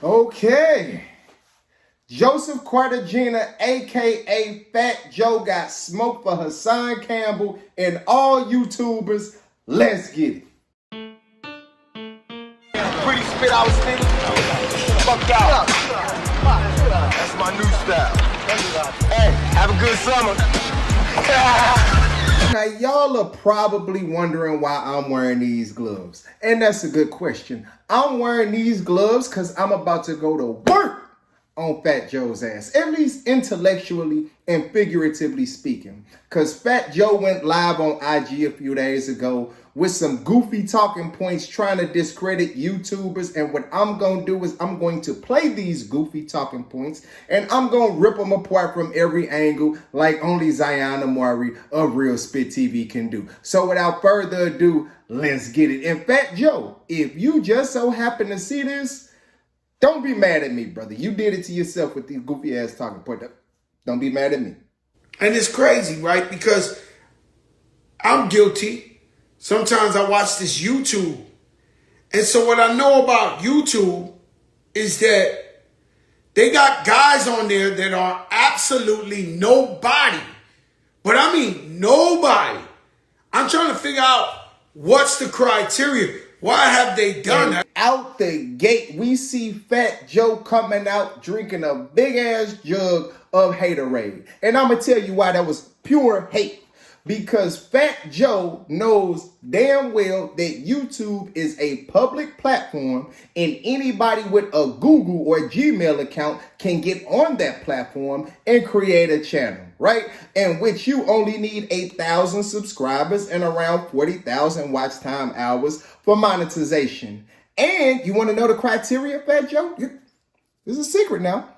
Okay. Joseph Cartagena, a.k.a. Fat Joe, got smoked for Hassan Campbell and all YouTubers. Let's get it. Pretty spit out stinky. Fucked out. That's my new style. Hey, have a good summer. Now, y'all are probably wondering why I'm wearing these gloves. And that's a good question. I'm wearing these gloves because I'm about to go to work on Fat Joe's ass, at least intellectually and figuratively speaking. Because Fat Joe went live on IG a few days ago with some goofy talking points trying to discredit YouTubers. And what I'm going to do is I'm going to play these goofy talking points and I'm going to rip them apart from every angle like only Zion Amari of Real Spit TV can do. So without further ado, let's get it. And Fat Joe, if you just so happen to see this, don't be mad at me, brother. You did it to yourself with these goofy ass talking points. Don't be mad at me. And it's crazy, right? Because I'm guilty. Sometimes I watch this YouTube. And so what I know about YouTube is that they got guys on there that are absolutely nobody. But I mean nobody. I'm trying to figure out what's the criteria. Why have they done that? Out the gate, we see Fat Joe coming out drinking a big ass jug of haterade. And I'm going to tell you why that was pure hate. Because Fat Joe knows damn well that YouTube is a public platform and anybody with a Google or Gmail account can get on that platform and create a channel, right? In which you only need 8,000 subscribers and around 40,000 watch time hours for monetization. And you want to know the criteria, Fat Joe? This is a secret now.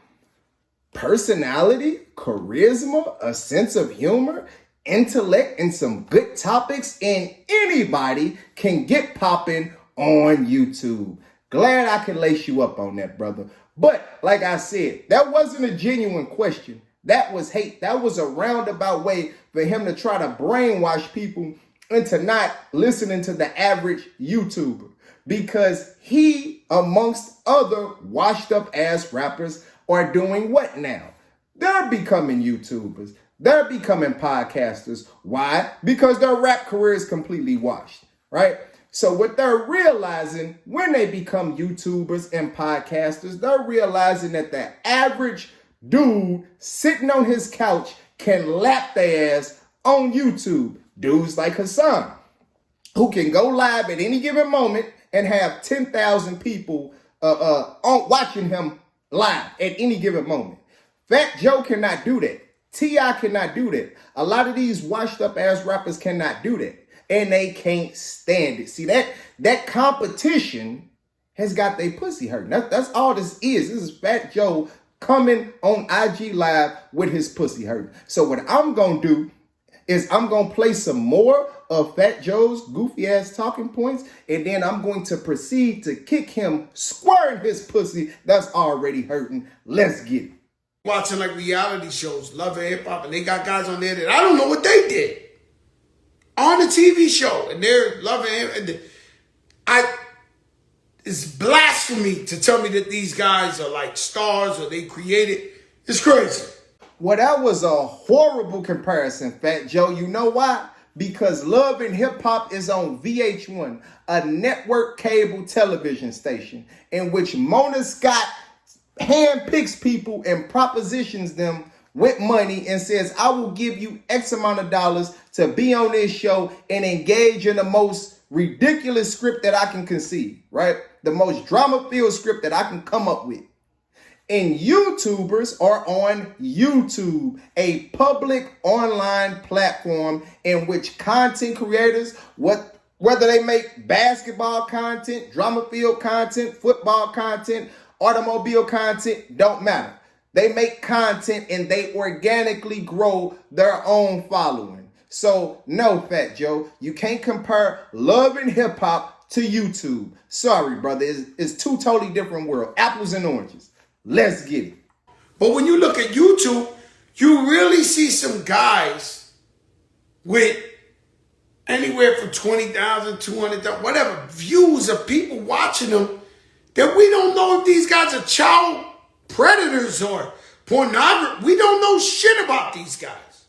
Personality, charisma, a sense of humor, intellect, and some good topics, and anybody can get popping on YouTube. Glad I can lace you up on that, brother. But like I said, that wasn't a genuine question. That was hate. That was a roundabout way for him to try to brainwash people into not listening to the average YouTuber. Because he, amongst other washed up ass rappers, are doing what now? They're becoming YouTubers. They're becoming podcasters. Why? Because their rap career is completely washed, right? So what they're realizing when they become YouTubers and podcasters, they're realizing that the average dude sitting on his couch can lap their ass on YouTube. Dudes like Hassan, who can go live at any given moment and have 10,000 people watching him live at any given moment. Fat Joe cannot do that. T.I. cannot do that. A lot of these washed up ass rappers cannot do that. And they can't stand it. See, that competition has got their pussy hurting. That's all this is. This is Fat Joe coming on IG Live with his pussy hurting. So what I'm going to do is I'm going to play some more of Fat Joe's goofy ass talking points. And then I'm going to proceed to kick him square in his pussy that's already hurting. Let's get it. Watching like reality shows, Love and Hip Hop, and they got guys on there that I don't know what they did on the TV show, and they're loving him. It's blasphemy to tell me that these guys are like stars or they created. It's crazy. Well, that was a horrible comparison, Fat Joe. You know why? Because Love and Hip Hop is on VH1, a network cable television station in which Mona Scott handpicks people and propositions them with money and says, I will give you X amount of dollars to be on this show and engage in the most ridiculous script that I can conceive, right? The most drama-filled script that I can come up with. And YouTubers are on YouTube, a public online platform in which content creators, whether they make basketball content, drama-filled content, football content, automobile content, don't matter. They make content and they organically grow their own following. So no, Fat Joe, you can't compare Love and Hip Hop to YouTube. Sorry, brother. It's two totally different worlds. Apples and oranges. Let's get it. But when you look at YouTube, you really see some guys with anywhere from 20,000, 200,000, whatever views of people watching them that we don't know if these guys are child predators or pornography. We don't know shit about these guys.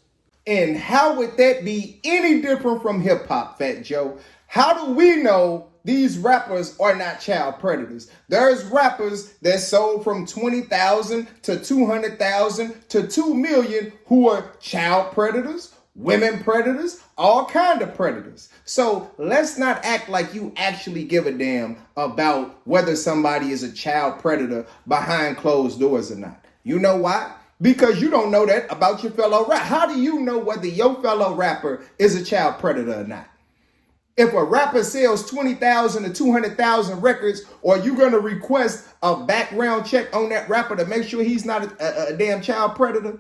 And how would that be any different from hip hop, Fat Joe? How do we know these rappers are not child predators? There's rappers that sold from 20,000 to 200,000 to 2 million who are child predators, women predators, all kind of predators. So let's not act like you actually give a damn about whether somebody is a child predator behind closed doors or not. You know why? Because you don't know that about your fellow rapper. How do you know whether your fellow rapper is a child predator or not? If a rapper sells 20,000 to 200,000 records, are you going to request a background check on that rapper to make sure he's not a damn child predator?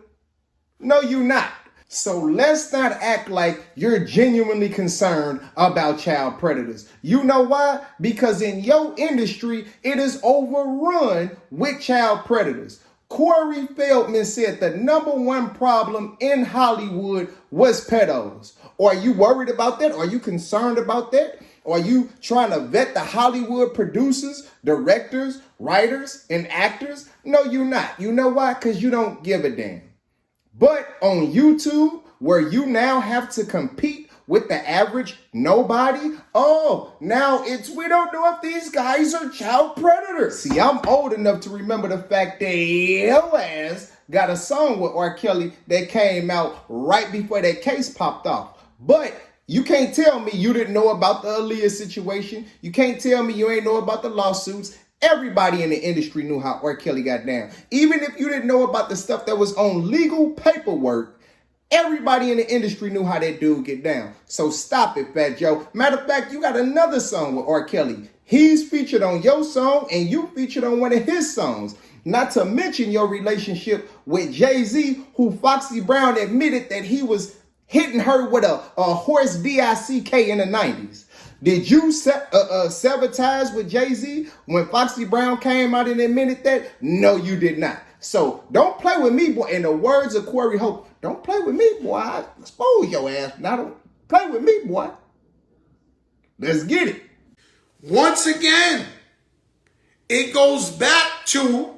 No, you're not. So let's not act like you're genuinely concerned about child predators. You know why? Because in your industry, it is overrun with child predators. Corey Feldman said the number one problem in Hollywood was pedos. Are you worried about that? Are you concerned about that? Are you trying to vet the Hollywood producers, directors, writers, and actors? No, you're not. You know why? Because you don't give a damn. But on YouTube, where you now have to compete with the average nobody, now we don't know if these guys are child predators. See, I'm old enough to remember the fact that your ass got a song with R. Kelly that came out right before that case popped off. But you can't tell me you didn't know about the Aaliyah situation. You can't tell me you ain't know about the lawsuits. Everybody in the industry knew how R. Kelly got down. Even if you didn't know about the stuff that was on legal paperwork, everybody in the industry knew how that dude get down. So stop it, Fat Joe. Matter of fact, you got another song with R. Kelly. He's featured on your song and you featured on one of his songs. Not to mention your relationship with Jay-Z, who Foxy Brown admitted that he was hitting her with a horse D-I-C-K in the 90s. Did you sever ties with Jay-Z when Foxy Brown came out and admitted that? No, you did not. So don't play with me, boy. In the words of Corey Hope, don't play with me, boy. I expose your ass. Now don't play with me, boy. Let's get it. Once again, it goes back to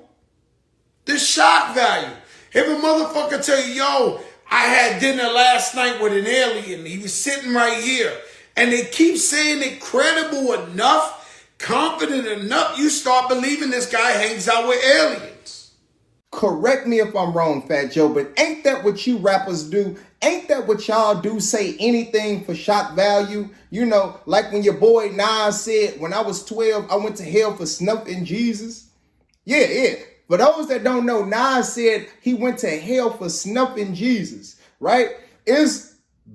the shock value. If a motherfucker tell you, yo, I had dinner last night with an alien. He was sitting right here. And they keep saying it credible enough, confident enough, you start believing this guy hangs out with aliens. Correct me if I'm wrong, Fat Joe, but ain't that what you rappers do? Ain't that what y'all do? Say anything for shock value? You know, like when your boy Nas said, when I was 12, I went to hell for snuffing Jesus. Yeah. For those that don't know, Nas said he went to hell for snuffing Jesus, right? It's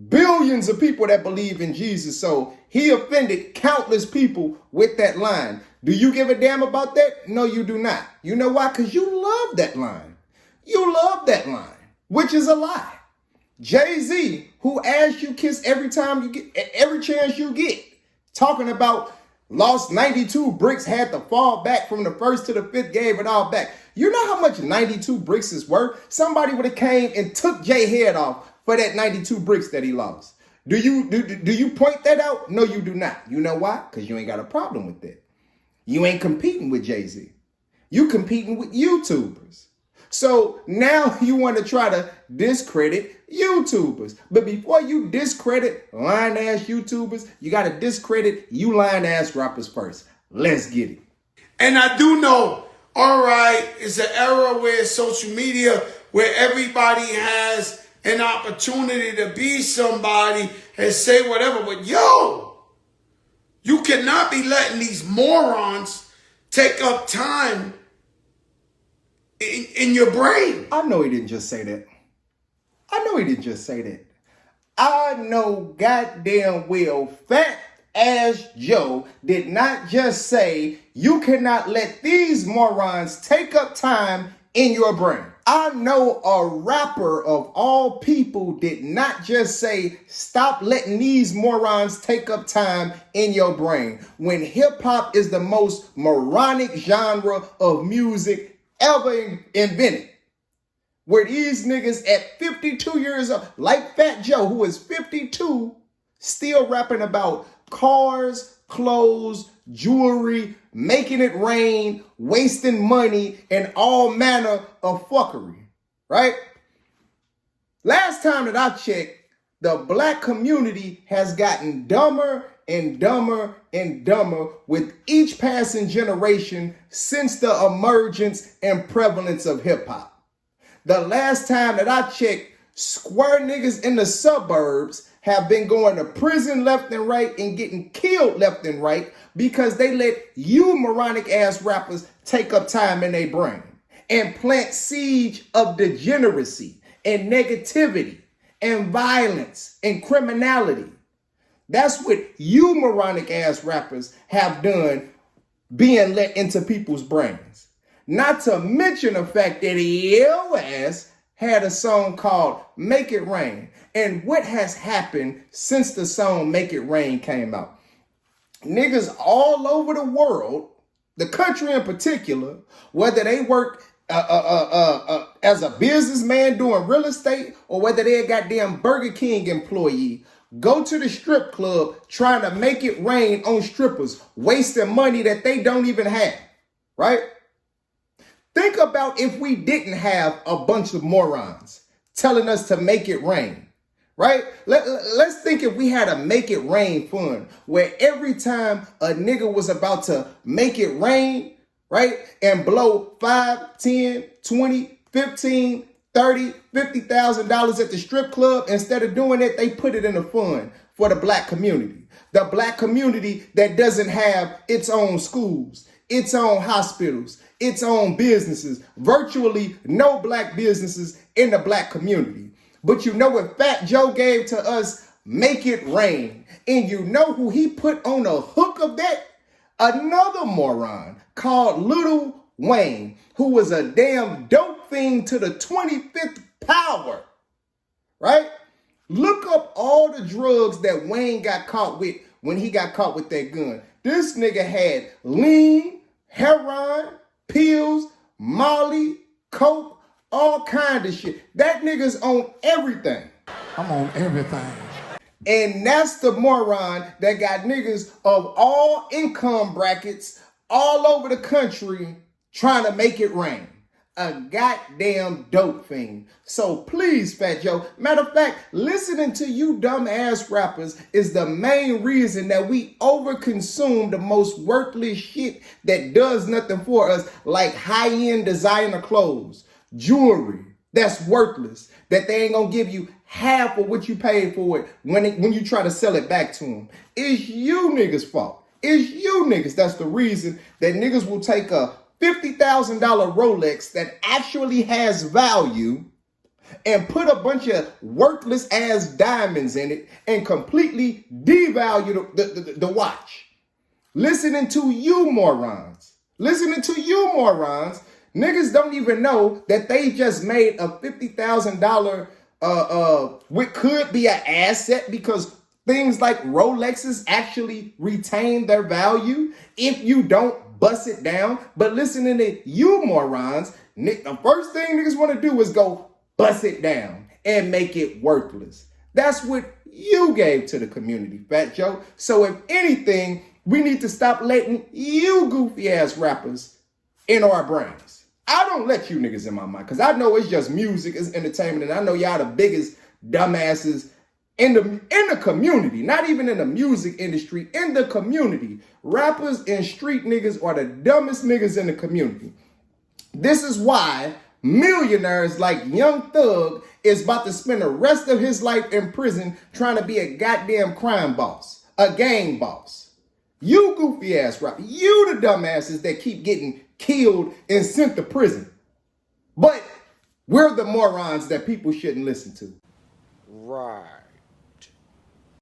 billions of people that believe in Jesus, so he offended countless people with that line. Do you give a damn about that? No, you do not. You know why? Because you love that line. You love that line, which is a lie. Jay-Z, who asked you kiss every time you get, every chance you get, talking about lost 92 bricks, had to fall back from the first to the fifth, gave it all back. You know how much 92 bricks is worth? Somebody would have came and took Jay head off for that 92 bricks that he lost. Do you point that out? No, you do not. You know why? Because you ain't got a problem with that. You ain't competing with Jay-Z. You competing with YouTubers. So now you want to try to discredit YouTubers. But before you discredit lying-ass YouTubers, you got to discredit you lying-ass rappers first. Let's get it. And I do know, all right, it's an era where social media, where everybody has an opportunity to be somebody and say whatever. But yo, you cannot be letting these morons take up time in your brain. I know he didn't just say that. I know goddamn well Fat Ass Joe did not just say you cannot let these morons take up time in your brain. I know a rapper of all people did not just say stop letting these morons take up time in your brain, when hip hop is the most moronic genre of music ever invented. Where these niggas at 52 years old, like Fat Joe, who is 52, still rapping about cars, clothes, jewelry, making it rain, wasting money, and all manner of fuckery, right? Last time that I checked, the black community has gotten dumber and dumber and dumber with each passing generation since the emergence and prevalence of hip hop. The last time that I checked, square niggas in the suburbs have been going to prison left and right and getting killed left and right because they let you moronic ass rappers take up time in their brain and plant seeds of degeneracy and negativity and violence and criminality. That's what you moronic ass rappers have done, being let into people's brains. Not to mention the fact that your ass had a song called Make It Rain. And what has happened since the song Make It Rain came out? Niggas all over the world, the country in particular, whether they work as a businessman doing real estate or whether they're a goddamn Burger King employee, go to the strip club trying to make it rain on strippers, wasting money that they don't even have, right? Think about if we didn't have a bunch of morons telling us to make it rain, right? Let's think if we had a make it rain fund where every time a nigga was about to make it rain, right, and blow 5, 10, 20, 15, 30, $50,000 at the strip club, instead of doing it, they put it in a fund for the black community. The black community that doesn't have its own schools, its own hospitals, its own businesses, virtually no black businesses in the black community. But you know what Fat Joe gave to us? Make it rain. And you know who he put on the hook of that? Another moron called Lil Wayne, who was a damn dope fiend to the 25th power, right? Look up all the drugs that Wayne got caught with when he got caught with that gun. This nigga had lean, heroin, pills, Molly, coke, all kind of shit. That nigga's on everything. I'm on everything. And that's the moron that got niggas of all income brackets all over the country trying to make it rain. A goddamn dope thing. So please, Fat Joe, matter of fact, listening to you dumb ass rappers is the main reason that we overconsume the most worthless shit that does nothing for us, like high-end designer clothes, jewelry that's worthless, that they ain't gonna give you half of what you paid for it when you try to sell it back to them. It's you niggas' fault. It's you niggas. That's the reason that niggas will take a $50,000 Rolex that actually has value and put a bunch of worthless ass diamonds in it and completely devalue the watch. Listening to you morons. Niggas don't even know that they just made a $50,000 what could be an asset, because things like Rolexes actually retain their value if you don't bust it down. But listening to you morons, the first thing niggas want to do is go bust it down and make it worthless. That's what you gave to the community, Fat Joe. So if anything, we need to stop letting you goofy ass rappers in our brains. I don't let you niggas in my mind because I know it's just music, it's entertainment, and I know y'all the biggest dumbasses in the community, not even in the music industry, in the community. Rappers and street niggas are the dumbest niggas in the community. This is why millionaires like Young Thug is about to spend the rest of his life in prison trying to be a goddamn crime boss, a gang boss. You goofy ass rapper, you the dumbasses that keep getting killed and sent to prison. But we're the morons that people shouldn't listen to. Right.